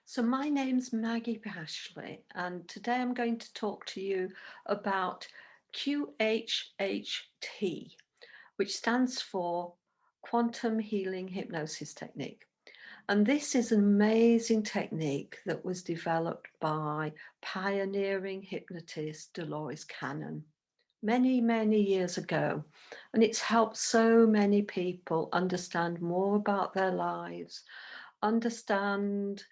So my name's Maggie Ashley, and today I'm going to talk to you about QHHT, which stands for Quantum Healing Hypnosis Technique. And this is an amazing technique that was developed by pioneering hypnotist Dolores Cannon many, many years ago. And it's helped so many people understand more about their lives, understand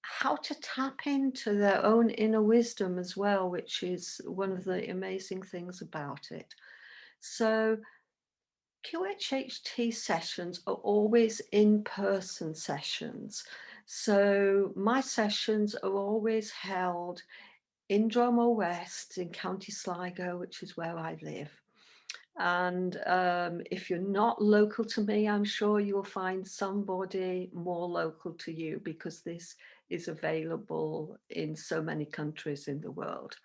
how to tap into their own inner wisdom as well, which is one of the amazing things about it. So QHHT sessions are always in-person sessions. So my sessions are always held in Dromore West in County Sligo, which is where I live. And if you're not local to me, I'm sure you'll find somebody more local to you, because this is available in so many countries in the world.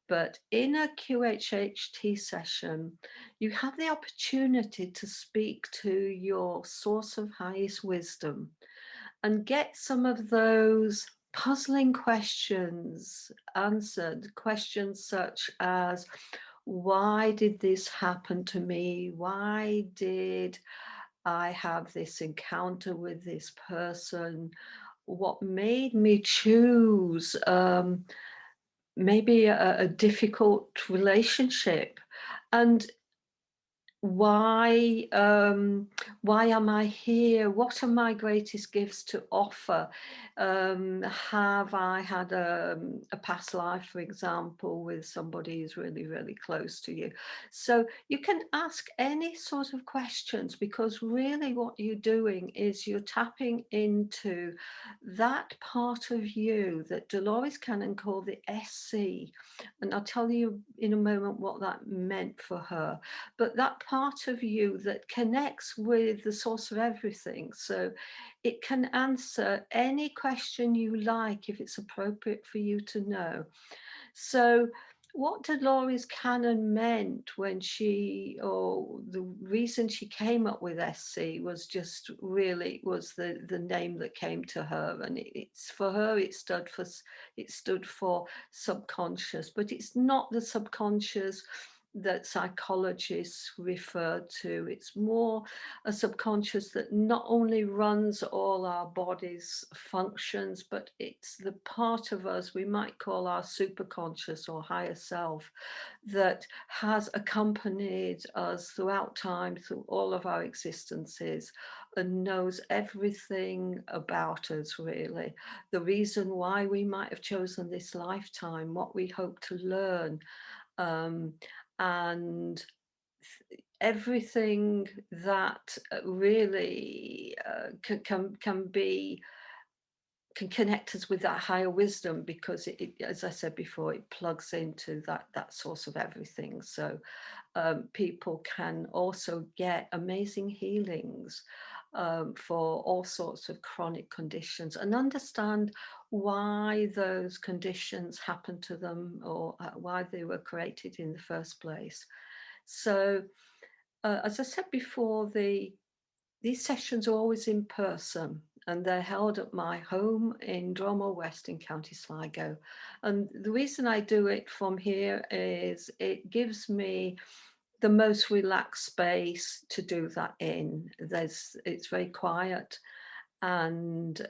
But in a QHHT session, you have the opportunity to speak to your source of highest wisdom and get some of those puzzling questions answered. Questions such as, why did this happen to me? Why did I have this encounter with this person? What made me choose maybe a difficult relationship? And why am I here? What are my greatest gifts to offer? Have I had a past life, for example, with somebody who's really, really close to you? So you can ask any sort of questions, because really what you're doing is you're tapping into that part of you that Dolores Cannon called the SC. And I'll tell you in a moment what that meant for her. But that part of you that connects with the source of everything. So it can answer any question you like if it's appropriate for you to know. So what Dolores Cannon meant when or the reason she came up with SC was just really was the name that came to her, and it's for her it stood for subconscious, but it's not the subconscious that psychologists refer to. It's more a subconscious that not only runs all our body's functions, but it's the part of us we might call our superconscious or higher self that has accompanied us throughout time, through all of our existences, and knows everything about us, really. The reason why we might have chosen this lifetime, what we hope to learn, um, and everything that really can connect us with that higher wisdom, because as I said before, it plugs into that source of everything. So people can also get amazing healings for all sorts of chronic conditions, and understand why those conditions happen to them, or why they were created in the first place. So as I said before, these sessions are always in person, and they're held at my home in Dromore West in County Sligo. And the reason I do it from here is it gives me the most relaxed space to do that in. It's very quiet, and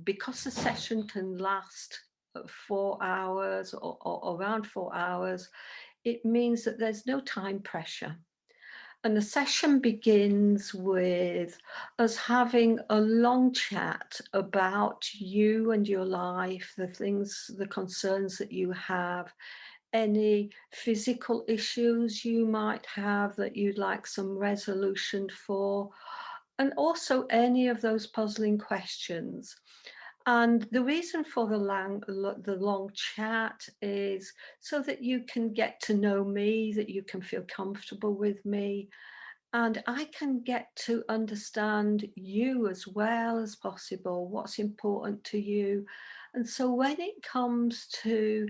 because the session can last 4 hours or around 4 hours, it means that there's no time pressure. And the session begins with us having a long chat about you and your life, the things, the concerns that you have, any physical issues you might have that you'd like some resolution for, and also any of those puzzling questions. And the reason for the long chat is so that you can get to know me, that you can feel comfortable with me, and I can get to understand you as well as possible, what's important to you. And so when it comes to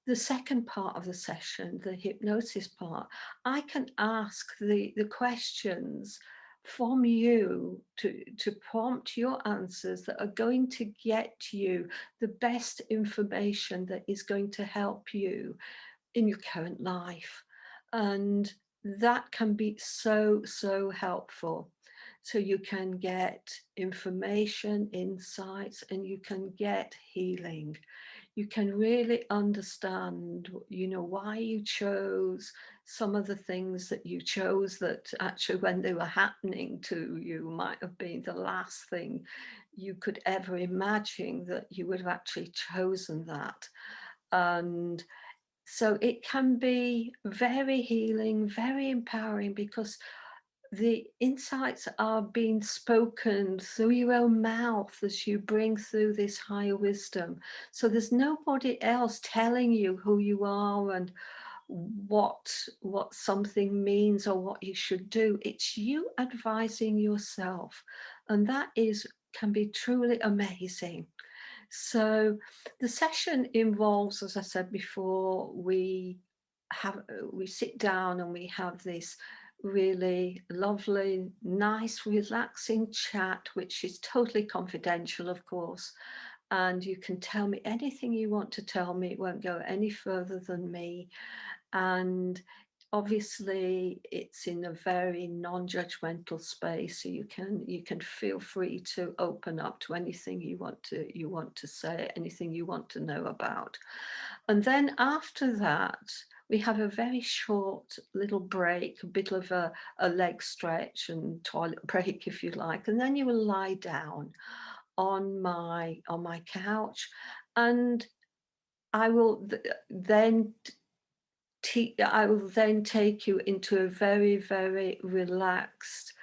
the second part of the session, the hypnosis part, I can ask the questions from you to prompt your answers that are going to get you the best information that is going to help you in your current life. And that can be so, so helpful. So you can get information, insights, and you can get healing. You can really understand, why you chose some of the things that you chose that actually when they were happening to you might have been the last thing you could ever imagine that you would have actually chosen that. And so it can be very healing, very empowering because the insights are being spoken through your own mouth as you bring through this higher wisdom. So there's nobody else telling you who you are and what something means or what you should do. It's you advising yourself, and that is can be truly amazing. So the session involves, as I said before, we sit down and we have this really lovely, nice, relaxing chat, which is totally confidential, of course. And you can tell me anything you want to tell me. It won't go any further than me. And obviously it's in a very non-judgmental space, so you can feel free to open up to anything you want to say, anything you want to know about. And then after that we have a very short little break, a bit of a leg stretch and toilet break if you like, and then you will lie down on my couch, and I will then I will then take you into a very, very relaxed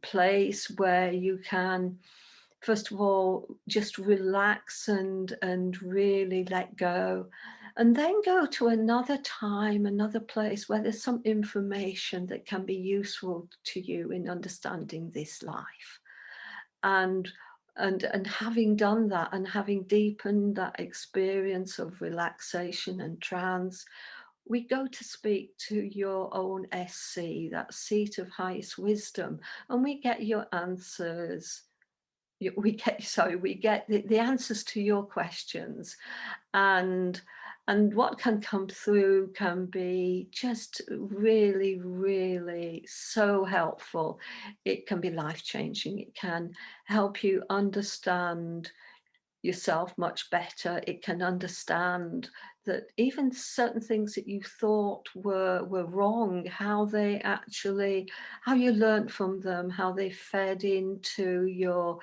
place where you can, first of all, just relax and really let go, and then go to another time, another place where there's some information that can be useful to you in understanding this life. And and having done that and having deepened that experience of relaxation and trance, we go to speak to your own SC, that seat of highest wisdom, and we get your answers. We get the answers to your questions, and what can come through can be just really, really so helpful. It can be life changing. It can help you understand yourself much better. It can understand that even certain things that you thought were wrong, how you learned from them, how they fed into your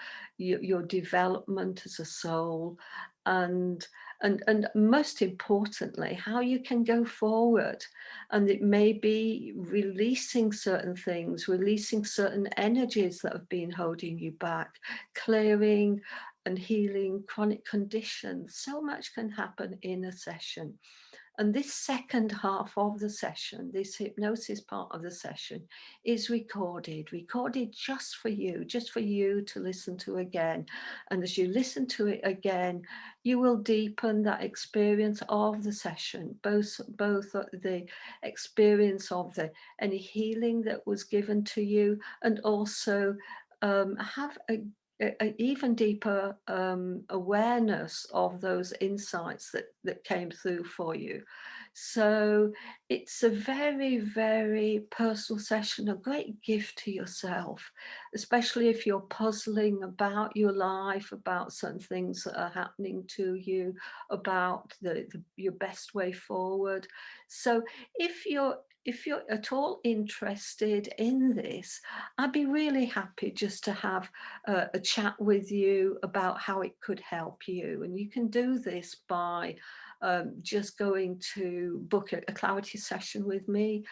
development as a soul, and and most importantly, how you can go forward. And it may be releasing certain things, releasing certain energies that have been holding you back, clearing and healing chronic conditions. So much can happen in a session. And this second half of the session, this hypnosis part of the session, is recorded just for you to listen to again. And as you listen to it again, you will deepen that experience of the session, both the experience of any healing that was given to you, and also have a even deeper awareness of those insights that came through for you. So it's a very, very personal session, a great gift to yourself, especially if you're puzzling about your life, about certain things that are happening to you, about your best way forward. So if you're at all interested in this, I'd be really happy just to have a chat with you about how it could help you. And you can do this by just going to book a clarity session with me,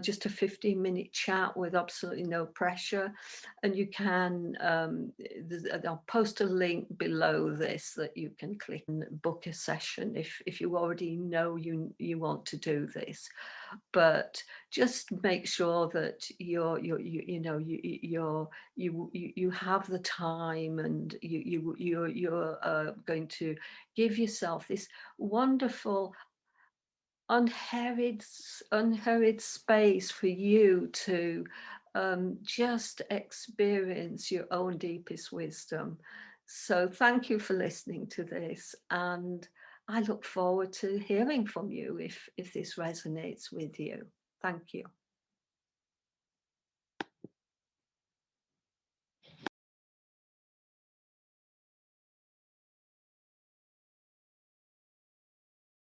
just a 15-minute chat with absolutely no pressure. And you can, I'll post a link below this that you can click and book a session if you already know you want to do this. But just make sure that you have the time, and you're going to give yourself this wonderful unhurried space for you to just experience your own deepest wisdom. So thank you for listening to this, and I look forward to hearing from you if this resonates with you. Thank you.